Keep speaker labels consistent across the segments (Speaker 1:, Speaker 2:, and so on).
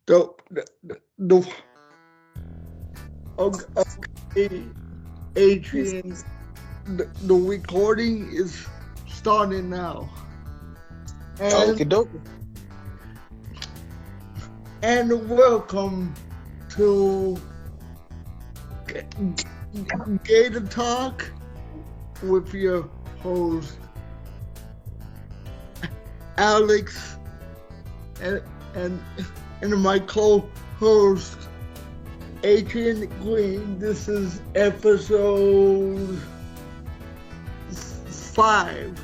Speaker 1: The, the okay, Adrian, the recording is starting now. And
Speaker 2: Okie dokie.
Speaker 1: and welcome to Gator Talk with your host Alex and and and my co-host Adrian Green. This is episode 5.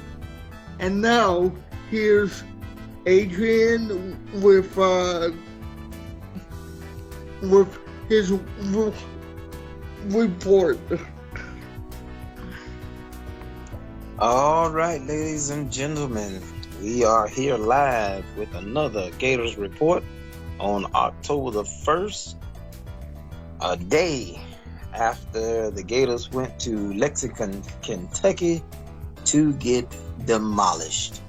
Speaker 1: And now here's Adrian with his report.
Speaker 2: All right, ladies and gentlemen, we are here live with another Gators report on October the 1st, a day after the Gators went to Lexington, Kentucky to get demolished.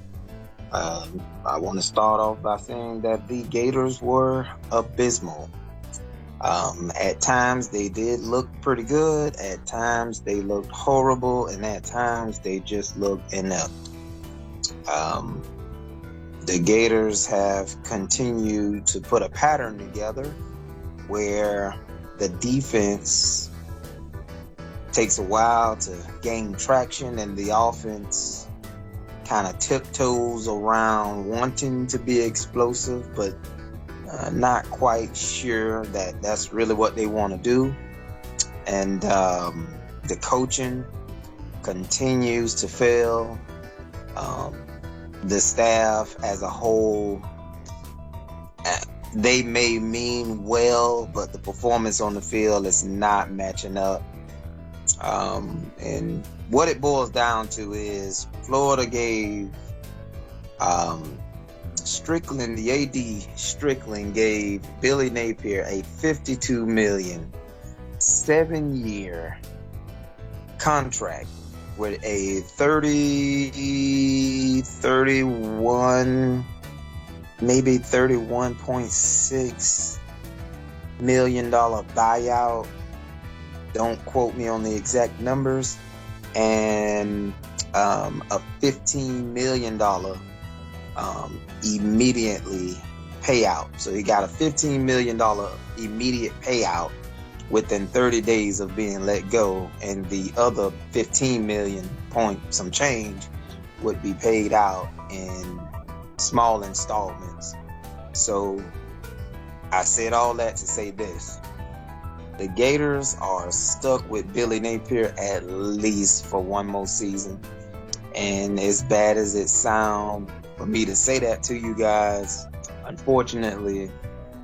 Speaker 2: I want to start off by saying that the Gators were abysmal. At times they did look pretty good, at times they looked horrible, and at times they just looked inept. The Gators have continued to put a pattern together where the defense takes a while to gain traction and the offense kind of tiptoes around wanting to be explosive, but not quite sure that that's really what they want to do. And the coaching continues to fail. The staff as a whole, they may mean well, but the performance on the field is not matching up. And what it boils down to is Florida gave Strickland, the AD Strickland gave Billy Napier a $52 million 7-year contract with a 31, maybe $31.6 million buyout. Don't quote me on the exact numbers. And a $15 million immediately payout. So he got a $15 million immediate payout within 30 days of being let go, and the other 15 million point some change would be paid out in small installments. So I said all that to say this: the Gators are stuck with Billy Napier at least for one more season. And as bad as it sounds for me to say that to you guys, unfortunately,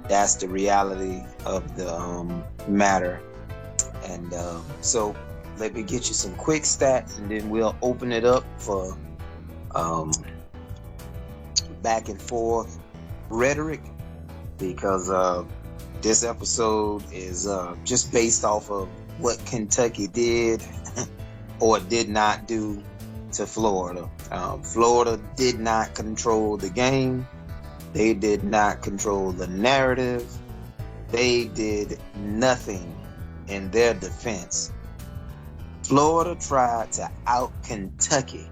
Speaker 2: that's the reality of the matter. And so let me get you some quick stats, and then we'll open it up for back and forth rhetoric, because this episode is just based off of what Kentucky did or did not do to Florida. Florida did not control the game. They did not control the narrative. They did nothing in their defense. Florida tried to out Kentucky.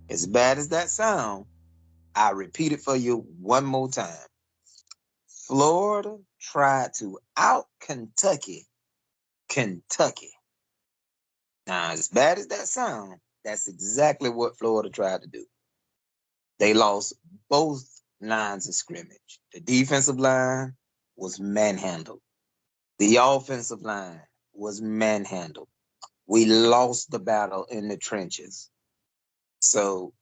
Speaker 2: As bad as that sounds, I repeat it for you one more time. Florida tried to out Kentucky. Now, as bad as that sounds, that's exactly what Florida tried to do. They lost both lines of scrimmage. The defensive line was manhandled. The offensive line was manhandled. We lost the battle in the trenches. So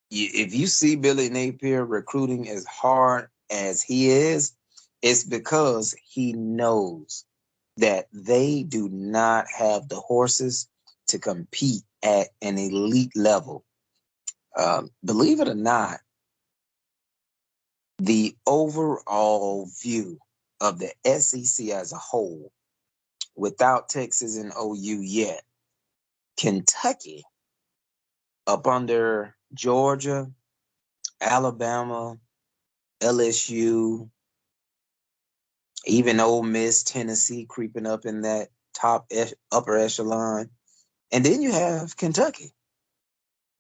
Speaker 2: if you see Billy Napier recruiting as hard as he is, it's because he knows that they do not have the horses to compete at an elite level. Believe it or not, the overall view of the SEC as a whole, without Texas and OU yet, Kentucky, up under Georgia, Alabama, LSU, even Ole Miss, Tennessee creeping up in that upper echelon. And then you have Kentucky.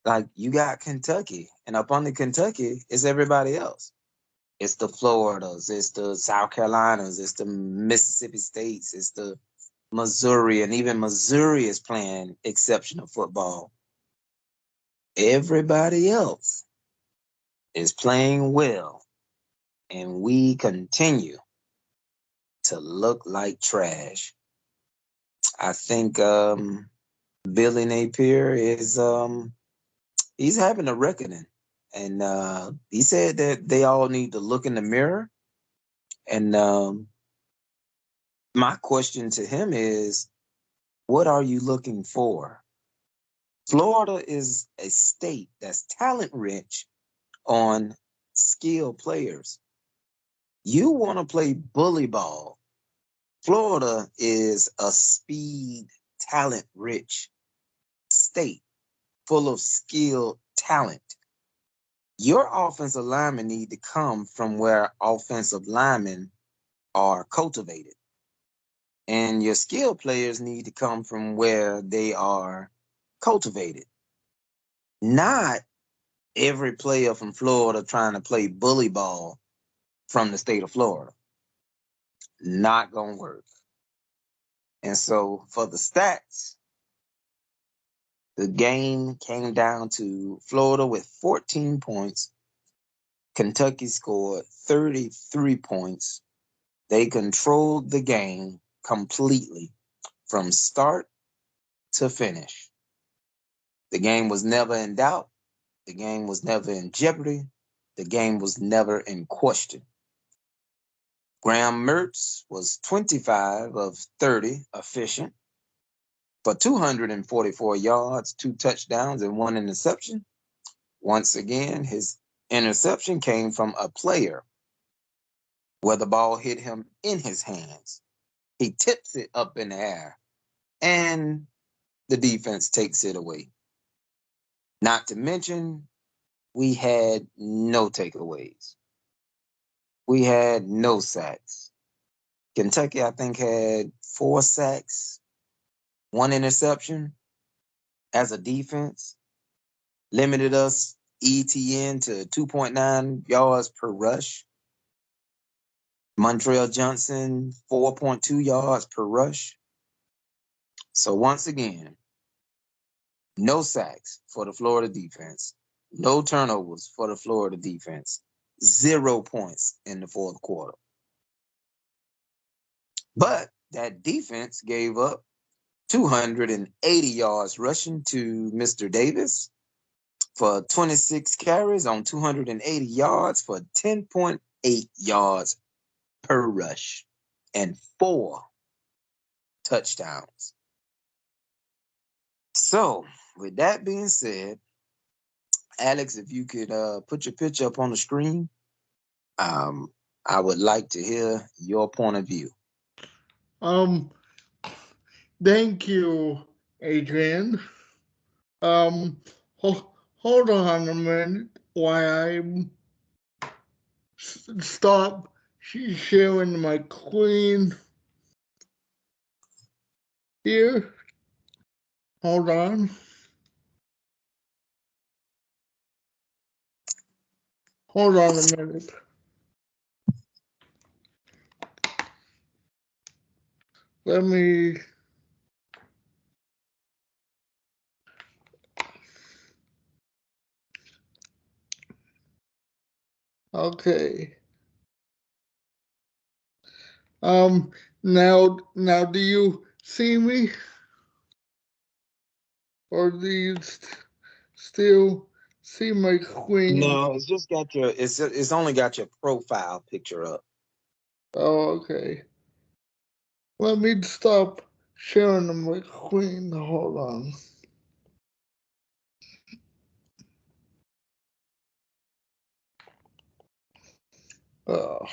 Speaker 2: Like you got Kentucky, and up under Kentucky is everybody else. It's the Floridas, it's the South Carolinas, it's the Mississippi States, it's the Missouri, and even Missouri is playing exceptional football. Everybody else is playing well, and we continue to look like trash. I think Billy Napier is he's having a reckoning. And he said that they all need to look in the mirror. And my question to him is, what are you looking for? Florida is a state that's talent rich on skilled players. You want to play bully ball. Florida is a speed, talent rich state full of skilled talent. Your offensive linemen need to come from where offensive linemen are cultivated. And your skill players need to come from where they are cultivated. Not every player from Florida trying to play bully ball from the state of Florida. Not going to work. And so for the stats, the game came down to Florida with 14 points. Kentucky scored 33 points. They controlled the game completely from start to finish. The game was never in doubt. The game was never in jeopardy. The game was never in question. Graham Mertz was 25 of 30 efficient for 244 yards, 2 touchdowns, and 1 interception. Once again, his interception came from a player where the ball hit him in his hands. He tips it up in the air, and the defense takes it away. Not to mention, we had no takeaways. We had no sacks. Kentucky, I think, had 4 sacks, 1 interception as a defense, limited us ETN to 2.9 yards per rush. Montreal Johnson, 4.2 yards per rush. So once again, no sacks for the Florida defense, no turnovers for the Florida defense, 0 points in the fourth quarter. But that defense gave up 280 yards rushing to Mr. Davis for 26 carries on 280 yards for 10.8 yards per rush and 4 touchdowns. So, with that being said, Alex, if you could put your picture up on the screen, I would like to hear your point of view.
Speaker 1: Thank you, Adrian. Hold on a minute while I stop sharing my screen here. Hold on. Hold on a minute. Let me. Okay. Now, do you see me, or do you still see my screen?
Speaker 2: No, it's just got your it's only got your profile picture up.
Speaker 1: Oh, okay. Let me stop sharing my screen. Hold on. Oh.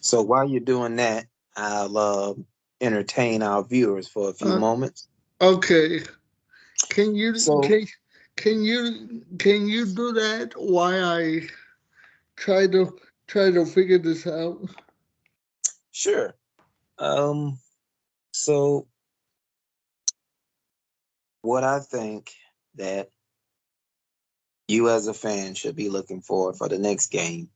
Speaker 2: So while you're doing that, I'll entertain our viewers for a few moments.
Speaker 1: Okay. Can you
Speaker 2: So
Speaker 1: can you do that? Why I try to figure this out?
Speaker 2: Sure. So what I think that you as a fan should be looking for the next game.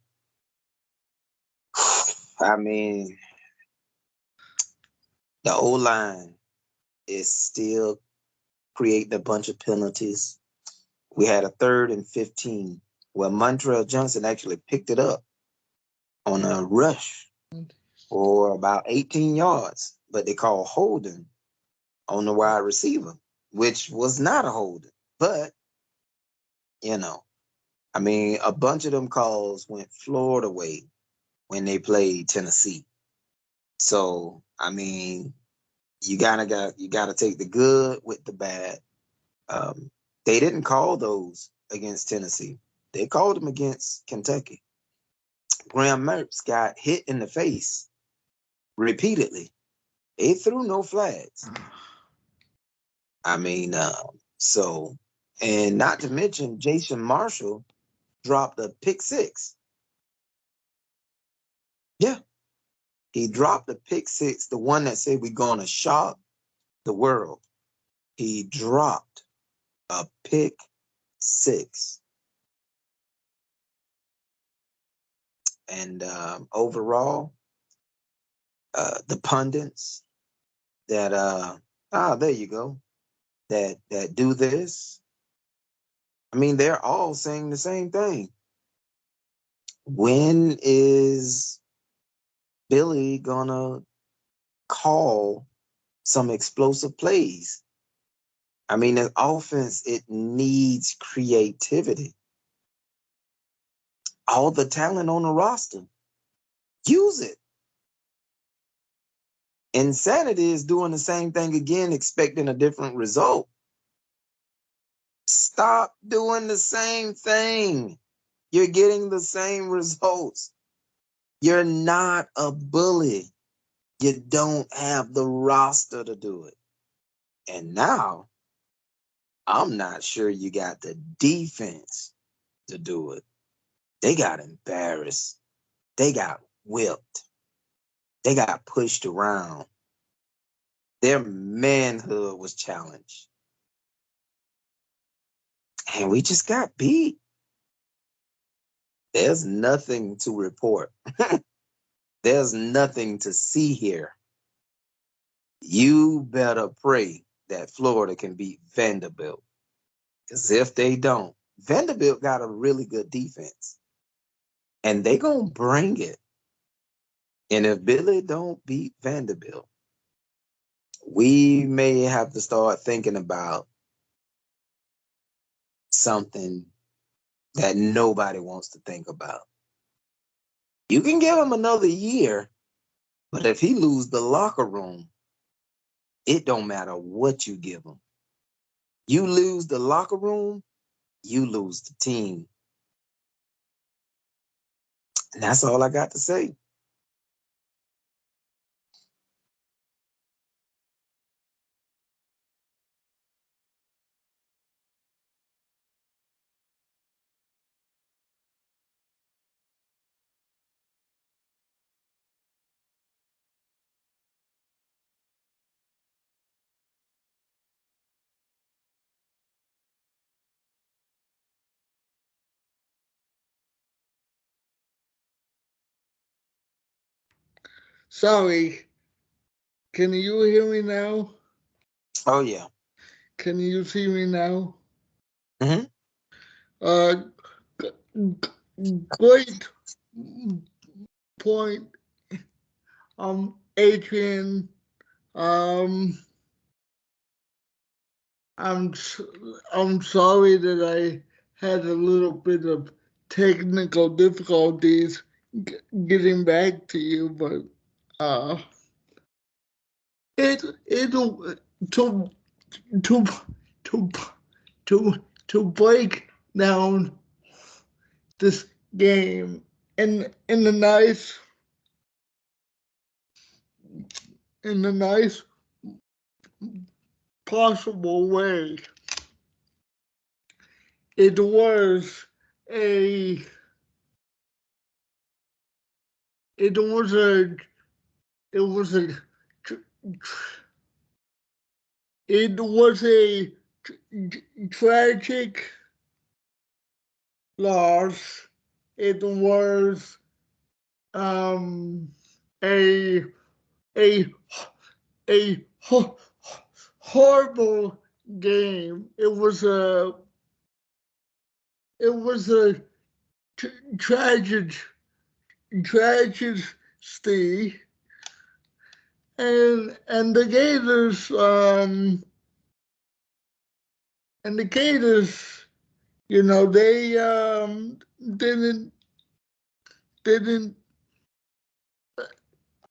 Speaker 2: I mean, the O line is still creating a bunch of penalties. We had a 3rd and 15 where Montrell Johnson actually picked it up on a rush for about 18 yards, but they called holding on the wide receiver, which was not a holding. But, you know, I mean, a bunch of them calls went Florida way when they played Tennessee. So, I mean, you gotta take the good with the bad. They didn't call those against Tennessee. They called them against Kentucky. Graham Mertz got hit in the face repeatedly. They threw no flags. I mean, so, and not to mention Jason Marshall dropped a pick six. Yeah, he dropped a pick six, the one that said we're gonna shock the world. He dropped a pick six. And overall, the pundits that there you go, that do this. I mean, they're all saying the same thing. When is Billy gonna call some explosive plays? I mean, the offense, it needs creativity. All the talent on the roster, use it. Insanity is doing the same thing again, expecting a different result. Stop doing the same thing. You're getting the same results. You're not a bully. You don't have the roster to do it. And now, I'm not sure you got the defense to do it. They got embarrassed. They got whipped. They got pushed around. Their manhood was challenged. And we just got beat. There's nothing to report. There's nothing to see here. You better pray that Florida can beat Vanderbilt. Because if they don't, Vanderbilt got a really good defense. And they going to bring it. And if Billy don't beat Vanderbilt, we may have to start thinking about something that nobody wants to think about. You can give him another year, but if he lose the locker room, it don't matter what you give him. You lose the locker room, you lose the team. And that's all I got to say.
Speaker 1: Sorry, can you hear me now?
Speaker 2: Oh, yeah.
Speaker 1: Can you see me now?
Speaker 2: Mm-hmm.
Speaker 1: Uh, great point, Adrian. Um, I'm I'm sorry that I had a little bit of technical difficulties getting back to you, but uh, it'll to to to to break down this game in a nice possible way. It was a it was a it was a it was a tragic loss. It was um a a a horrible game. It was a tragic tragedy, and the Gators, they didn't didn't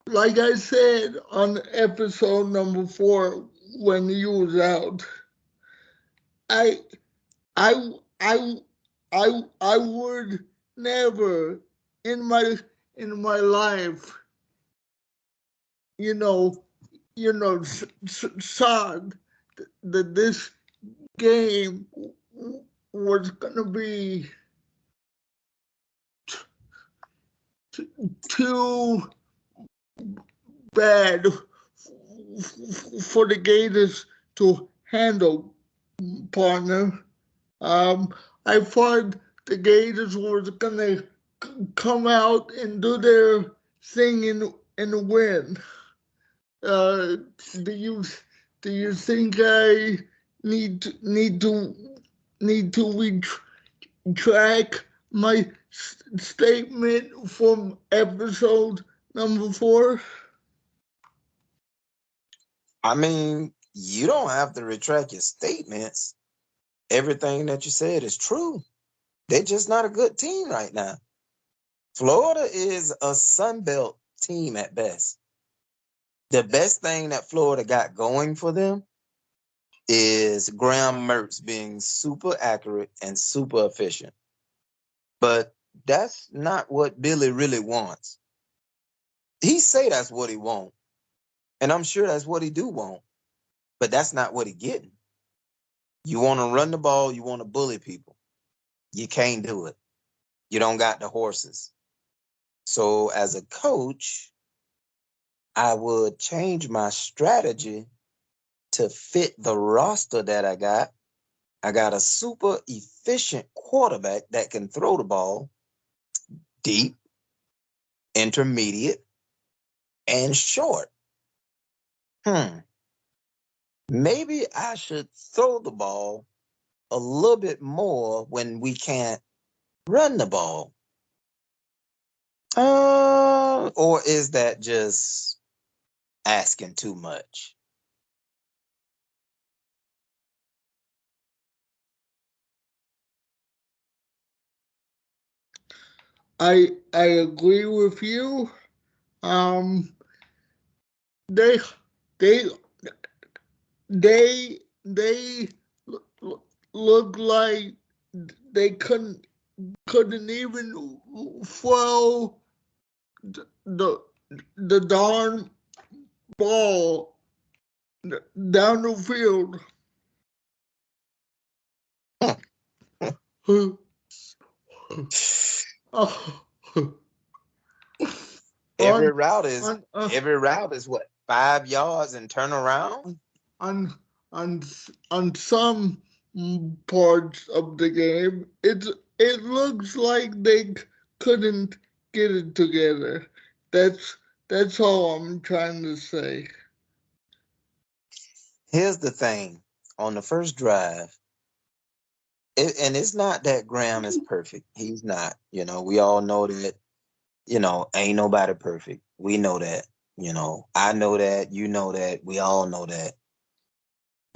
Speaker 1: like I said on episode number 4 when you was out. I I I I would never in my life, you know, saw that this game was gonna be too bad for the Gators to handle, partner. Um, I thought the Gators were gonna come out and do their thing and win. Uh, do you think I need to retract my statement from episode number 4?
Speaker 2: I mean, you don't have to retract your statements. Everything that you said is true. They're just not a good team right now. Florida is a Sun Belt team at best. The best thing that Florida got going for them is Graham Mertz being super accurate and super efficient. But that's not what Billy really wants. He say that's what he want, and I'm sure that's what he do want, but that's not what he getting. You want to run the ball, you want to bully people. You can't do it. You don't got the horses. So as a coach, I would change my strategy to fit the roster that I got. I got a super efficient quarterback that can throw the ball deep, intermediate, and short. Maybe I should throw the ball a little bit more when we can't run the ball. Or is that just asking too much?
Speaker 1: I agree with you. Um, they they they look like they couldn't even throw the the darn ball down the field.
Speaker 2: Every
Speaker 1: on
Speaker 2: route is
Speaker 1: on
Speaker 2: every route is what, 5 yards and turn around?
Speaker 1: on on on some parts of the game, it looks like they couldn't get it together. That's that's all I'm trying to say.
Speaker 2: Here's the thing. On the first drive, and it's not that Graham is perfect. He's not. We all know that, ain't nobody perfect. We know that. I know that. You know that. We all know that.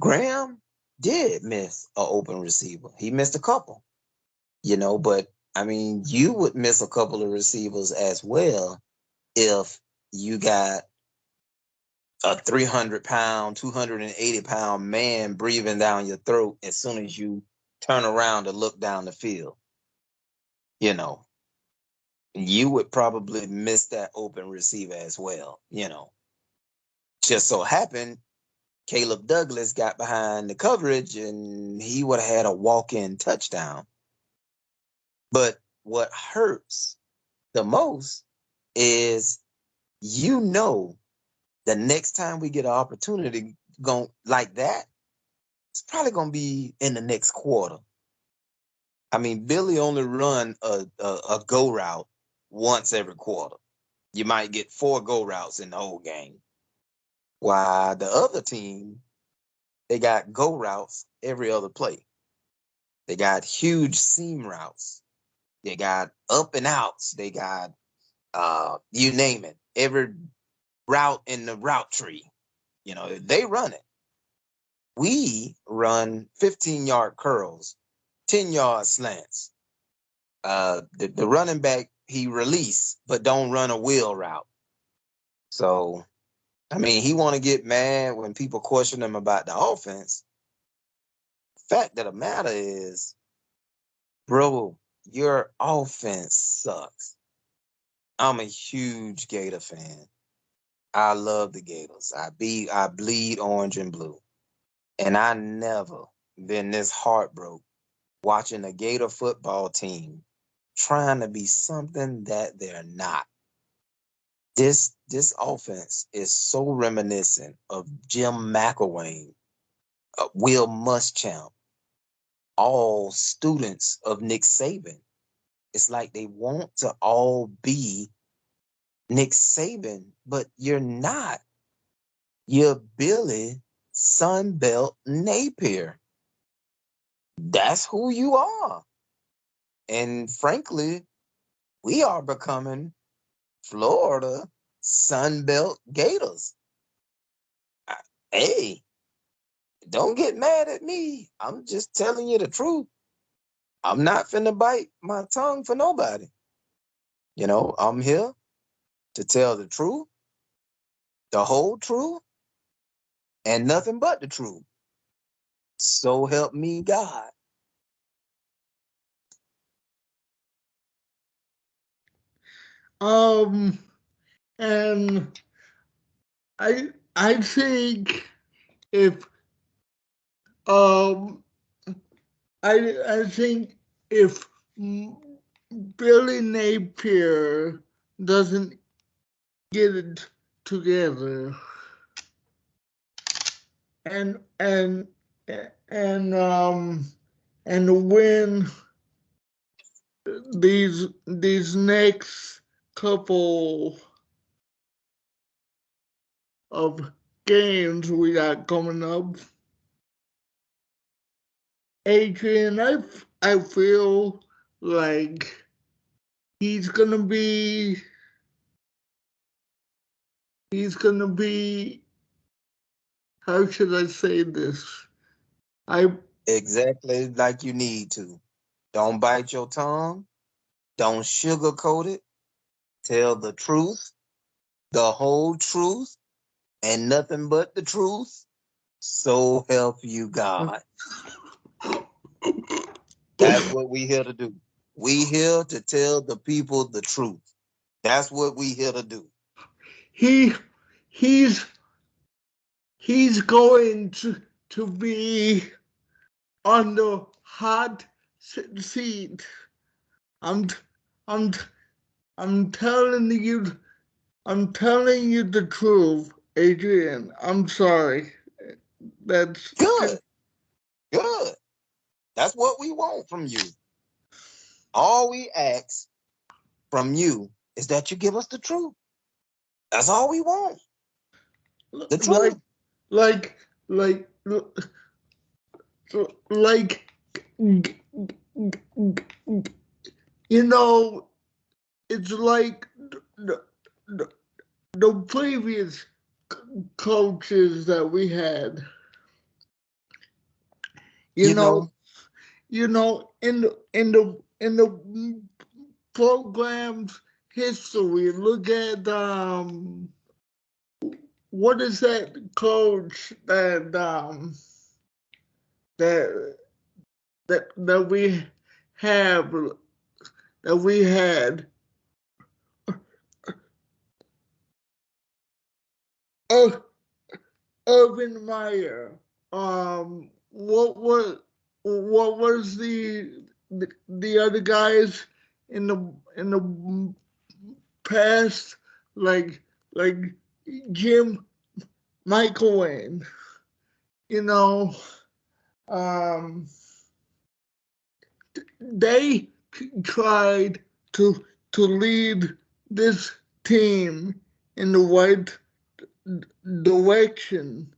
Speaker 2: Graham did miss an open receiver. He missed a couple, but I mean, you would miss a couple of receivers as well if you got a 300-pound, 280-pound man breathing down your throat as soon as you turn around to look down the field. You know, you would probably miss that open receiver as well. Just so happened, Caleb Douglas got behind the coverage and he would have had a walk-in touchdown. But what hurts the most is, you know, the next time we get an opportunity going like that, it's probably gonna be in the next quarter. I mean, Billy only run a go route once every quarter. You might get 4 go routes in the whole game. While the other team, they got go routes every other play. They got huge seam routes. They got up and outs. They got you name it. Every route in the route tree. You know, they run it. We run 15-yard curls, 10-yard slants. The running back, he release, but don't run a wheel route. So, I mean, he want to get mad when people question him about the offense. Fact of the matter is, bro, your offense sucks. I'm a huge Gator fan. I love the Gators. I bleed orange and blue. And I never been this heartbroken watching a Gator football team trying to be something that they're not. This offense is so reminiscent of Jim McElwain, Will Muschamp, all students of Nick Saban. It's like they want to all be Nick Saban, but you're not. You're Billy Sunbelt Napier. That's who you are. And frankly, we are becoming Florida Sunbelt Gators. Hey, don't get mad at me. I'm just telling you the truth. I'm not finna bite my tongue for nobody. You know, I'm here to tell the truth, the whole truth, and nothing but the truth. So help me God.
Speaker 1: Um, and I think if um I think if Billy Napier doesn't get it together and and and um and win these next couple of games we got coming up, Adrian, I feel like he's gonna be he's gonna be how should I say this? I
Speaker 2: Exactly like you need to. Don't bite your tongue. Don't sugarcoat it. Tell the truth, the whole truth, and nothing but the truth. So help you God. That's what we here to do. We here to tell the people the truth. That's what we here to do.
Speaker 1: he he's he's going to be on the hot seat. I'm I'm I'm telling you I'm telling you the truth, Adrian. I'm sorry. That's
Speaker 2: Good, good. That's what we want from you. All we ask from you is that you give us the truth. That's all we want. The
Speaker 1: like
Speaker 2: truth.
Speaker 1: like like like you know it's like the, the previous coaches that we had. You
Speaker 2: You
Speaker 1: know,
Speaker 2: know,
Speaker 1: in the program's history. Look at what is that coach that that we have that we had Ir- Urban Meyer. What was the other guys in the past like like Jim McElwain, you know, um, they tried to lead this team in the right direction,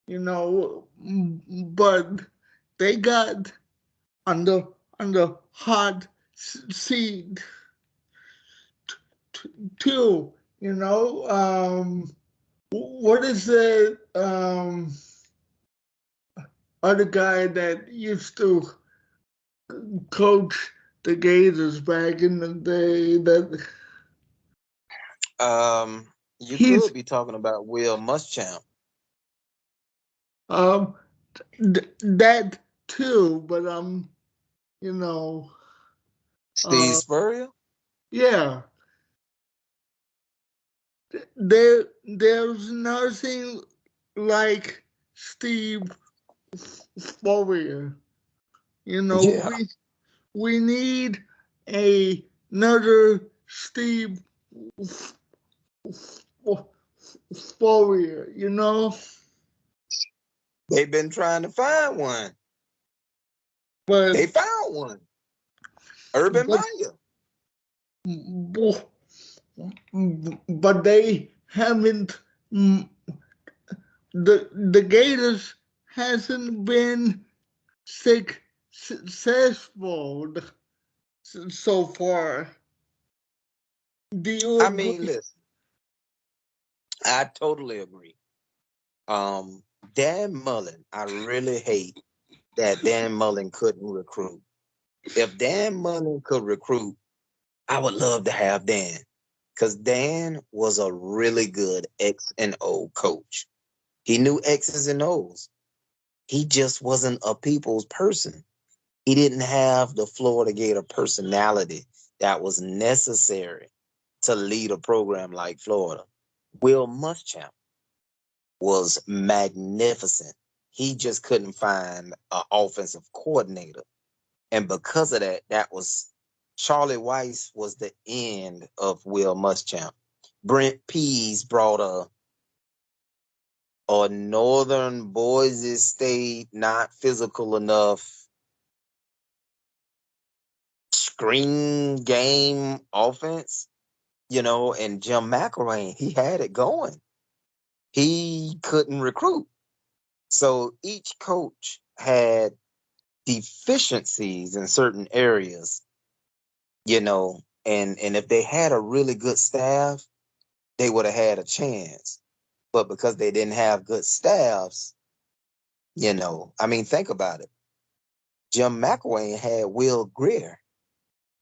Speaker 1: you know, but they got under under hot seat too, you know. What is the other guy that used to coach the Gators back in the day? That
Speaker 2: You
Speaker 1: he's
Speaker 2: could be talking about Will Muschamp.
Speaker 1: um that too, but you know,
Speaker 2: Steve
Speaker 1: uh,
Speaker 2: Spurrier?
Speaker 1: yeah, there's nothing like Steve Spurrier. You know,
Speaker 2: Yeah.
Speaker 1: we need another Steve Spurrier. You know,
Speaker 2: They've been trying to find one.
Speaker 1: but
Speaker 2: They found one. Urban
Speaker 1: but
Speaker 2: Meyer.
Speaker 1: but they haven't. The Gators hasn't been successful so far. Do you
Speaker 2: I mean,
Speaker 1: agree?
Speaker 2: listen, I totally agree. Um, Dan Mullen, I really hate that Dan Mullen couldn't recruit. If Dan Mullen could recruit, I would love to have Dan. Because Dan was a really good X and O coach. He knew X's and O's. He just wasn't a people's person. He didn't have the Florida Gator personality that was necessary to lead a program like Florida. Will Muschamp was magnificent. He just couldn't find an offensive coordinator. And because of that, that was Charlie Weiss was the end of Will Muschamp. Brent Pease brought a northern Boise State, not physical enough screen game offense, and Jim McElrain, he had it going. He couldn't recruit. So each coach had deficiencies in certain areas, and if they had a really good staff, they would have had a chance. But because they didn't have good staffs, I mean, think about it. Jim McElwain had Will Greer,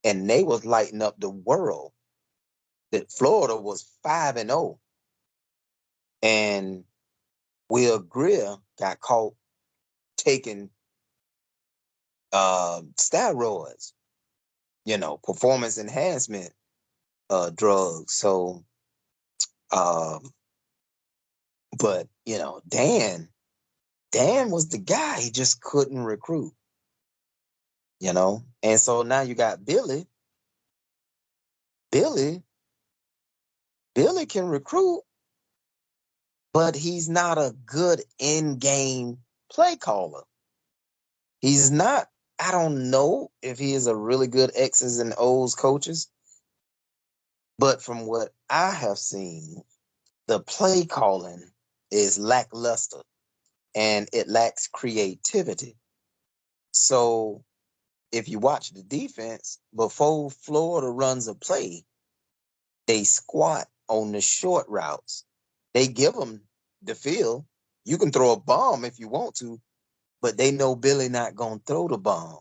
Speaker 2: and they was lighting up the world. That Florida was 5-0, and Will Greer got caught taking steroids, performance enhancement drugs. So, um, but Dan was the guy. He just couldn't recruit. And so now you got Billy. Billy, Billy can recruit, but he's not a good in-game play caller. He's not. I don't know if he is a really good X's and O's coaches, but from what I have seen, the play calling is lackluster and it lacks creativity. So if you watch the defense, before Florida runs a play, they squat on the short routes. They give them the field. You can throw a bomb if you want to, but they know Billy not going to throw the bomb.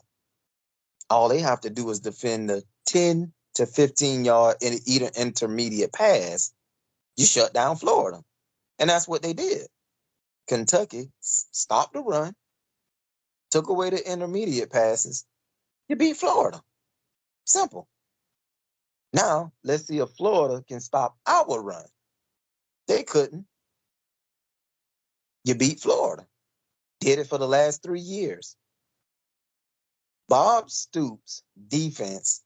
Speaker 2: All they have to do is defend the 10 to 15 yard either intermediate pass. You shut down Florida. And that's what they did. Kentucky stopped the run, took away the intermediate passes. You beat Florida. Simple. Now, let's see if Florida can stop our run. They couldn't. You beat Florida. Did it for the last 3 years. Bob Stoops' defense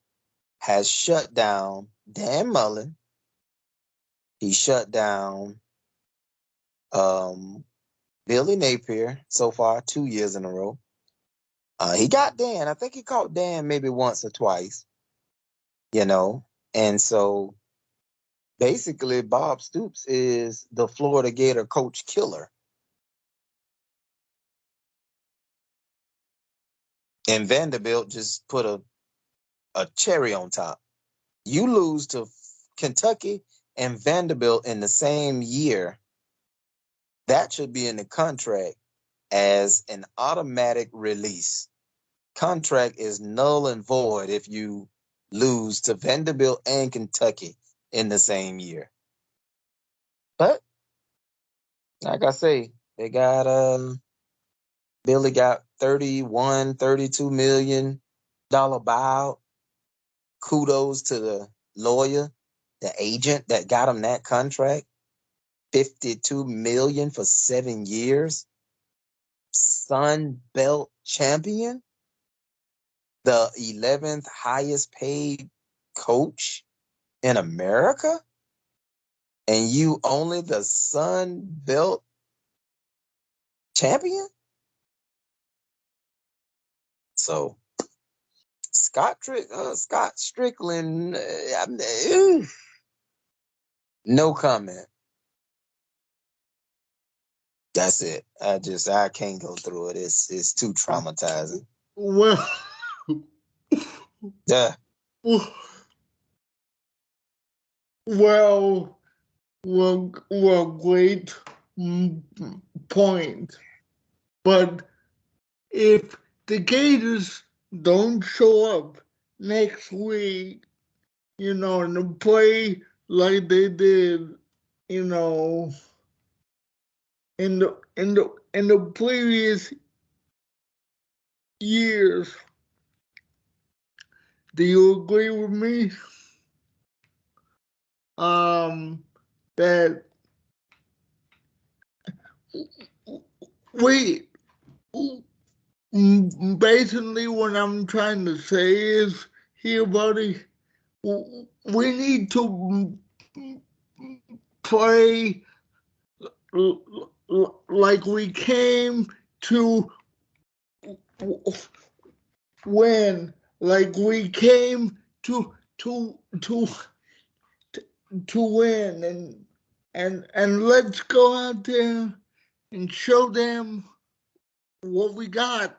Speaker 2: has shut down Dan Mullen. He shut down um, Billy Napier so far 2 years in a row. He got Dan. I think he caught Dan maybe once or twice, you know. And so basically, Bob Stoops is the Florida Gator coach killer. And Vanderbilt just put a cherry on top. You lose to Kentucky and Vanderbilt in the same year. That should be in the contract as an automatic release. Contract is null and void if you lose to Vanderbilt and Kentucky in the same year. But like I say, they got Billy got 31, 32 million dollar buyout. Kudos to the lawyer, the agent that got him that contract. 52 million for 7 years. Sun Belt champion, the 11th highest paid coach in America, and you only the Sun Belt champion. So Scott Strickland, no comment. That's it. I can't go through it. It's too traumatizing.
Speaker 1: Well,
Speaker 2: Yeah.
Speaker 1: well, great point. But if the Gators don't show up next week, and play like they did, you know, in the previous years, do you agree with me? That we basically what I'm trying to say is here, buddy. We need to play like we came to win, like we came to win, and let's go out there and show them what we got,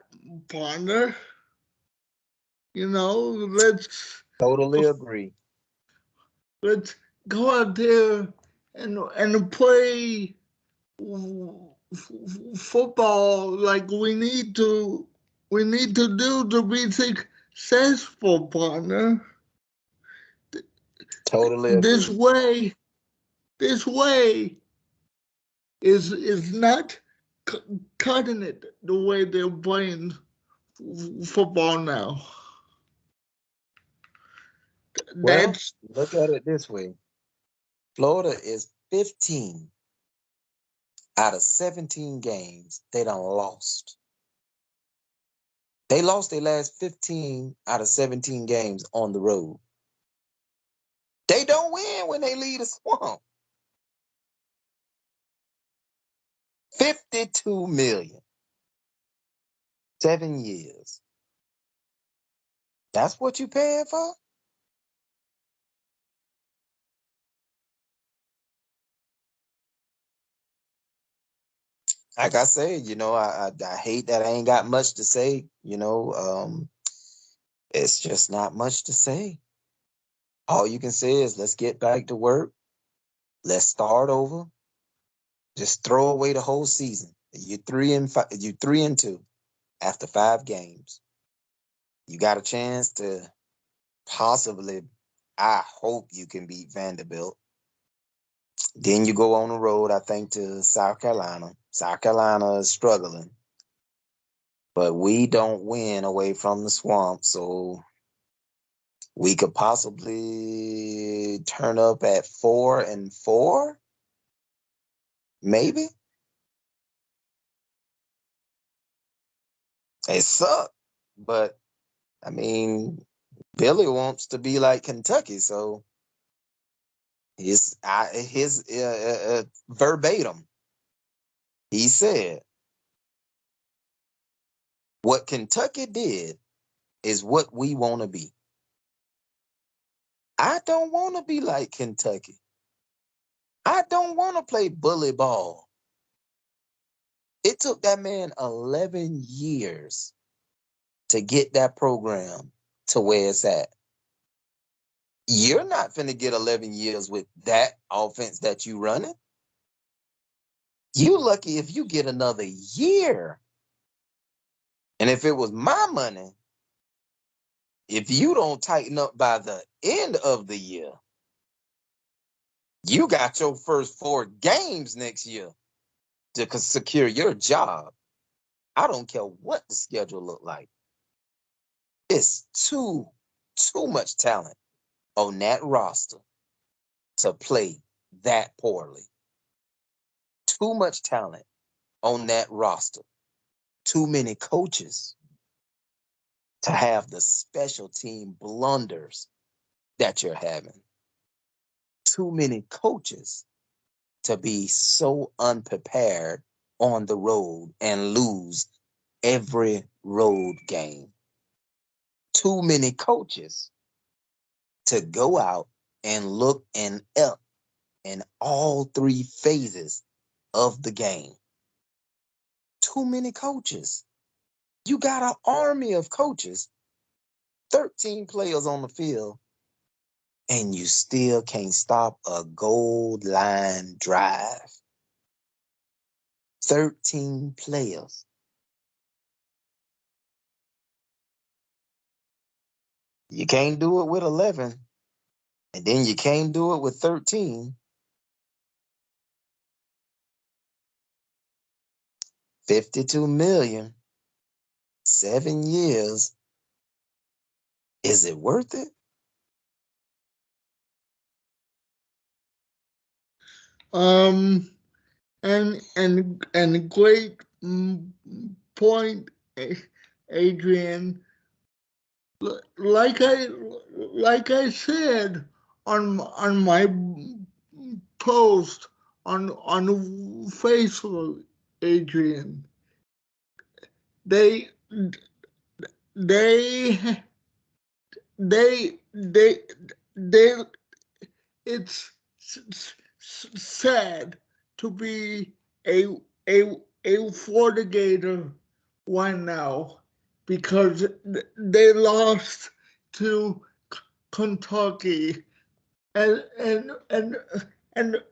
Speaker 1: partner. Let's
Speaker 2: Totally agree.
Speaker 1: let's go out there and play football like we need to do to be successful, partner.
Speaker 2: Totally
Speaker 1: This
Speaker 2: agree.
Speaker 1: way, this way is not cutting it the way they're playing football now.
Speaker 2: Well,
Speaker 1: That's
Speaker 2: look at it this way. Florida is 15 out of 17 games they done lost. They lost their last 15 out of 17 games on the road. They don't win when they leave the swamp. 52 million. 7 years. That's what you paying for? Like I said, I hate that I ain't got much to say. It's just not much to say. All you can say is let's get back to work. Let's start over. Just throw away the whole season. You 3-5. You 3-2 after 5 games. You got a chance to possibly. I hope you can beat Vanderbilt. Then you go on the road, I think, to South Carolina. South Carolina is struggling, but we don't win away from the swamp, so we could possibly turn up at 4-4, maybe. It sucked, but I mean, Billy wants to be like Kentucky, so His verbatim, he said, "What Kentucky did is what we want to be. I don't want to be like Kentucky. I don't want to play bully ball. It took that man 11 years to get that program to where it's at. You're not finna get 11 years with that offense that you running. You lucky if you get another year. And if it was my money, if you don't tighten up by the end of the year, you got your first 4 games next year to secure your job. I don't care what the schedule look like. It's too much talent on that roster to play that poorly. Too much talent on that roster. Too many coaches to have the special team blunders that you're having. Too many coaches to be so unprepared on the road and lose every road game. Too many coaches to go out and look and up in all 3 phases of the game. Too many coaches. You got an army of coaches, 13 players on the field, and you still can't stop a goal line drive. 13 players. You can't do it with 11, and then you can't do it with 13. 52 million, 7 years. Is it worth it?
Speaker 1: Um, and great point, Adrian. Like I said on my post on Facebook, Adrian, they they they they they it's sad to be a a a Florida Gator one now because they lost to Kentucky and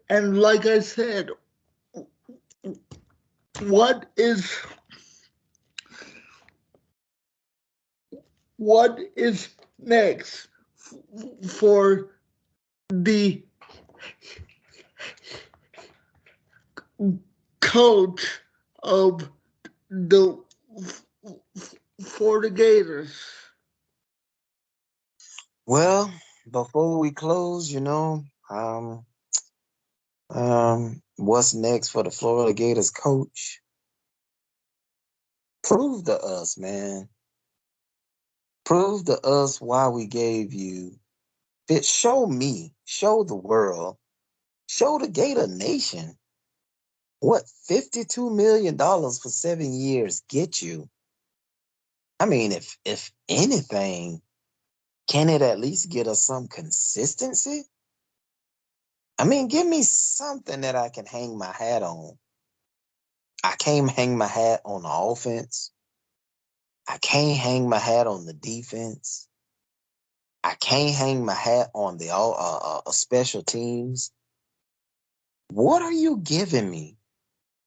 Speaker 1: and like I said, what is what is next for the coach of the Florida Gators?
Speaker 2: Well, before we close, what's next for the Florida Gators coach? Prove to us, man. Prove to us why we gave you it. Show me, show the world, show the Gator Nation what $52 million for 7 years get you. I mean, if anything, can it at least get us some consistency? I mean, give me something that I can hang my hat on. I can't hang my hat on the offense. I can't hang my hat on the defense. I can't hang my hat on the special teams. What are you giving me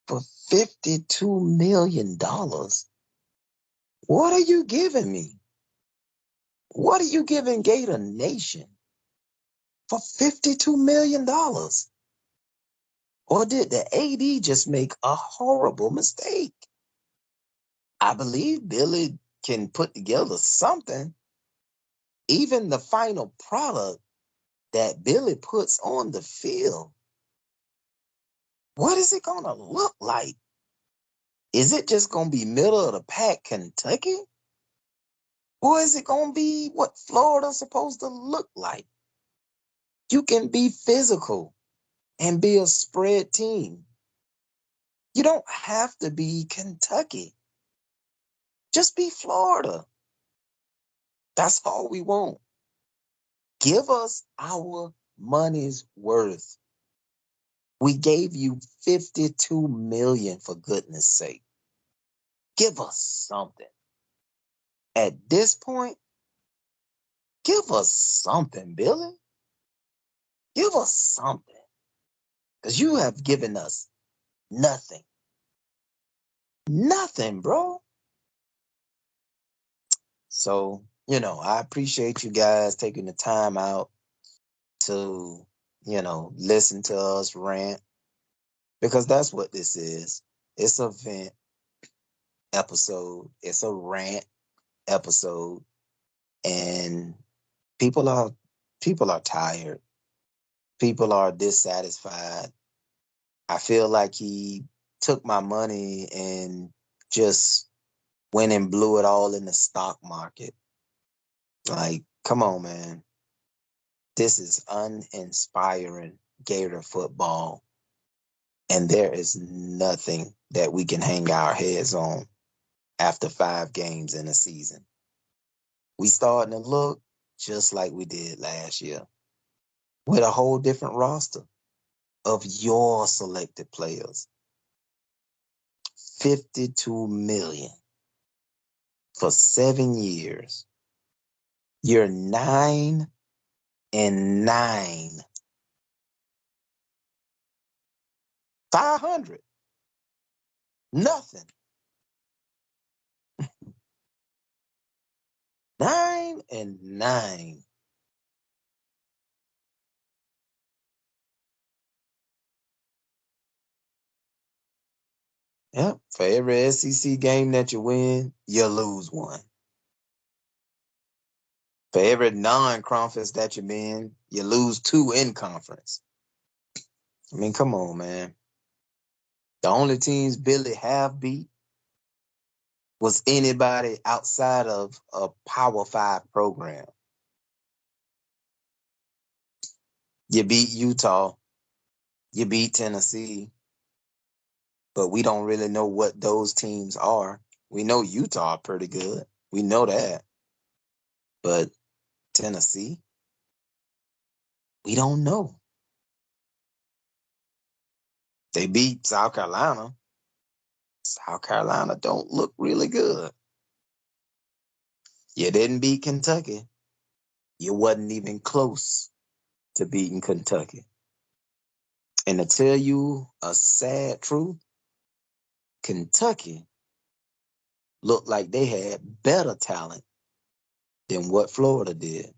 Speaker 2: for $52 million? What are you giving me? What are you giving Gator Nation for $52 million? Or did the AD just make a horrible mistake? I believe Billy can put together something. Even the final product that Billy puts on the field, what is it going to look like? Is it just going to be middle of the pack Kentucky? Or is it going to be what Florida's supposed to look like? You can be physical and be a spread team. You don't have to be Kentucky. Just be Florida. That's all we want. Give us our money's worth. We gave you 52 million for goodness sake. Give us something. At this point, give us something, Billy. Give us something. Because you have given us nothing. Nothing, bro. So, I appreciate you guys taking the time out to, listen to us rant. Because that's what this is. It's a vent episode. It's a rant episode. And people are people are tired. People are dissatisfied. I feel like he took my money and just went and blew it all in the stock market. Like, come on, man. This is uninspiring Gator football. And there is nothing that we can hang our heads on after 5 games in a season. We starting to look just like we did last year with a whole different roster of your selected players. 52 million for 7 years. You're 9-9. 500. Nothing. 9-9. Yep. For every SEC game that you win, you lose one. For every non-conference that you're in, you lose 2 in conference. I mean, come on, man. The only teams Billy have beat was anybody outside of a Power 5 program. You beat Utah, you beat Tennessee, but we don't really know what those teams are. We know Utah pretty good. We know that. But Tennessee, we don't know. They beat South Carolina. South Carolina don't look really good. You didn't beat Kentucky. You wasn't even close to beating Kentucky. And to tell you a sad truth, Kentucky looked like they had better talent than what Florida did.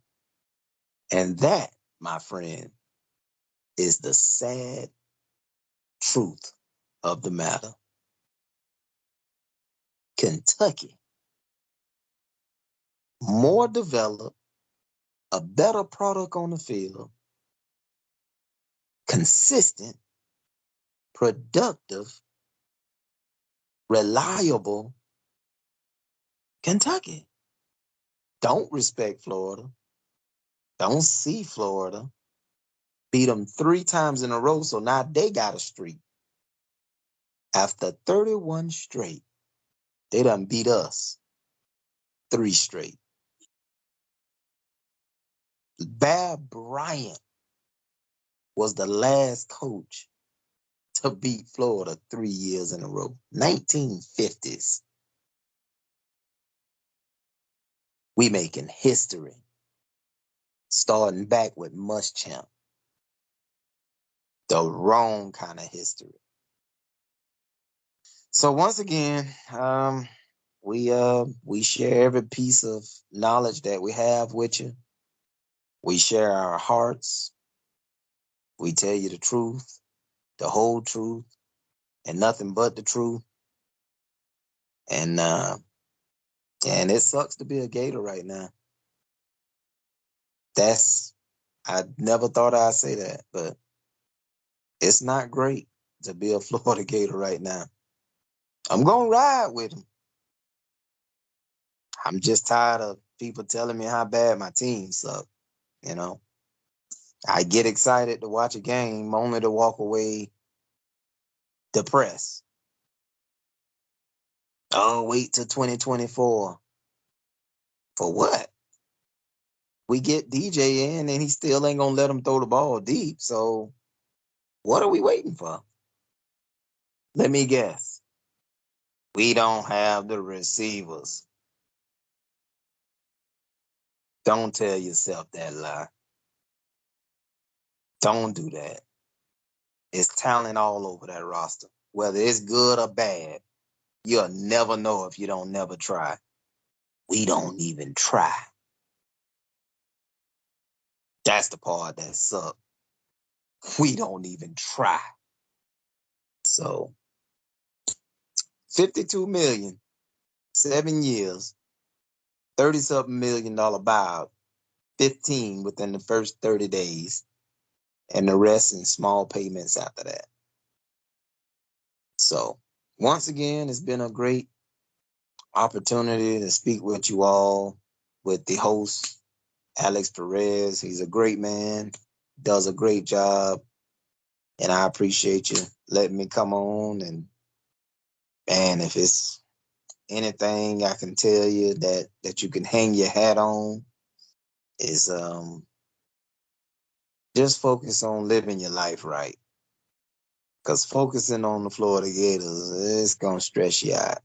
Speaker 2: And that, my friend, is the sad truth of the matter. Kentucky, more developed, a better product on the field, consistent, productive, reliable Kentucky. Don't respect Florida. Don't see Florida. Beat them 3 times in a row, so now they got a streak. After 31 straight, they done beat us 3 straight. Bear Bryant was the last coach to beat Florida 3 years in a row. 1950s. We making history. Starting back with Muschamp. The wrong kind of history. So once again, we share every piece of knowledge that we have with you. We share our hearts. We tell you the truth, the whole truth, and nothing but the truth. And it sucks to be a Gator right now. I never thought I'd say that, but it's not great to be a Florida Gator right now. I'm gonna ride with them. I'm just tired of people telling me how bad my team suck, you know. I get excited to watch a game only to walk away depressed. Oh, wait till 2024. For what? We get DJ in and he still ain't gonna let him throw the ball deep. So what are we waiting for? Let me guess. We don't have the receivers. Don't tell yourself that lie. Don't do that. It's talent all over that roster. Whether it's good or bad, you'll never know if you don't never try. We don't even try. That's the part that sucks. We don't even try. So 52 million, 7 years, 30 something $1 million buyout, 15 within the first 30 days, and the rest in small payments after that. So once again, it's been a great opportunity to speak with you all, with the host, Alex Perez. He's a great man, does a great job, and I appreciate you letting me come on. And if it's anything I can tell you that you can hang your hat on is just focus on living your life right. Because focusing on the Florida Gators, it's gonna stress you out.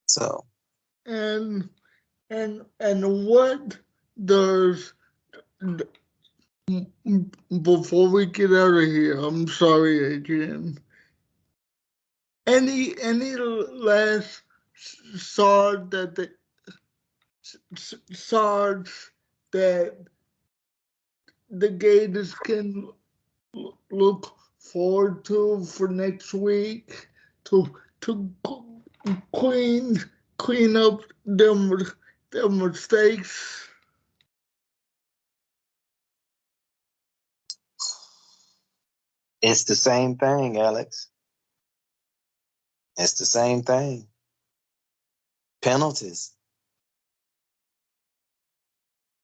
Speaker 2: So
Speaker 1: And what does, before we get out of here, I'm sorry, Adrian. Any last thought that the thoughts that the Gators can look forward to for next week to to clean clean up their mistakes?
Speaker 2: it's the same thing, Alex. It's the same thing. Penalties.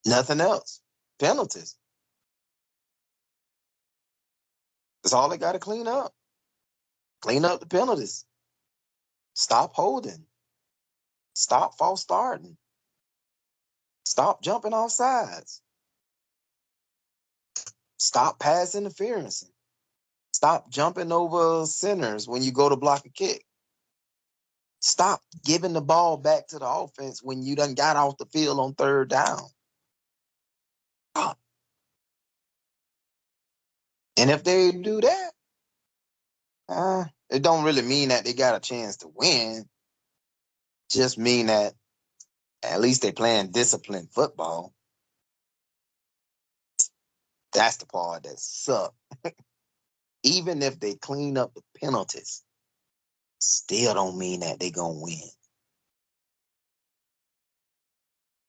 Speaker 2: Nothing else. Penalties. That's all they got to clean up. Clean up the penalties. Stop holding. Stop false starting. Stop jumping off sides. Stop pass interference. Stop jumping over centers when you go to block a kick. Stop giving the ball back to the offense when you done got off the field on third down. Stop. And if they do that, it don't really mean that they got a chance to win. Just mean that at least they playing disciplined football. That's the part that sucks. Even if they clean up the penalties, still don't mean that they gonna win.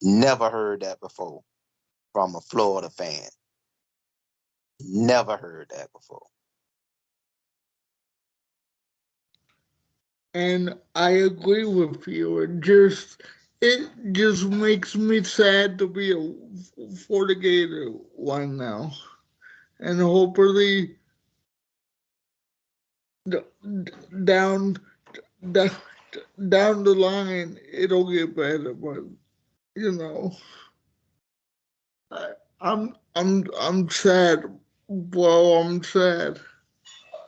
Speaker 2: Never heard that before from a Florida fan. Never heard that before.
Speaker 1: And I agree with you. It just makes me sad to be a Florida Gator one now, and hopefully down down down the line it'll get better. But you know, I, I'm sad. Well, I'm sad.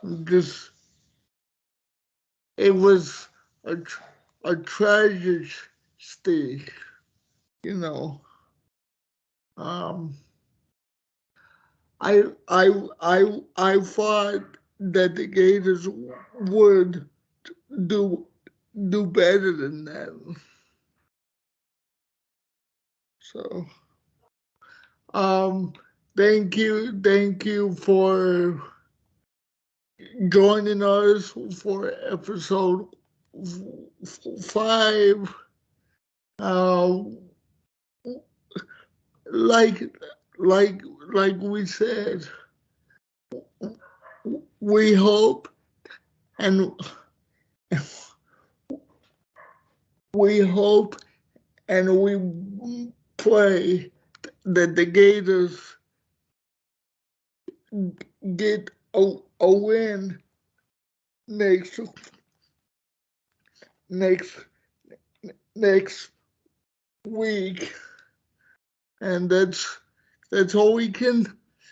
Speaker 1: I'm just it was a a tragic state. You know. Um, I thought that the Gators would do do better than that. So, um, thank you for joining us for episode 5. Uh, like like like we said, we hope and we hope and we pray that the Gators get a win next next next week, and that's all we can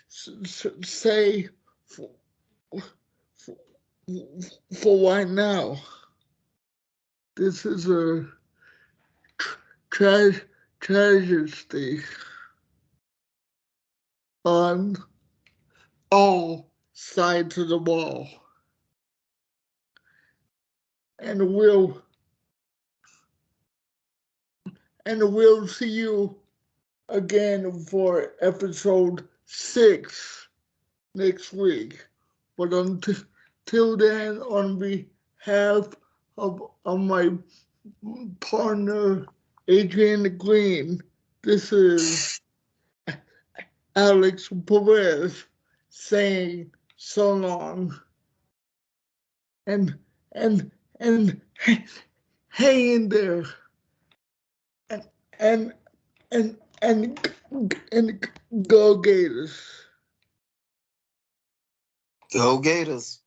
Speaker 1: say for, for, for right now. This is a tra- tragedy on all sides of the wall, and we'll see you again for episode 6 next week. But until then, on behalf of my partner Adrian Green, this is Alex Perez saying so long, and and and hang in there, and and and and go Gators.
Speaker 2: Go Gators.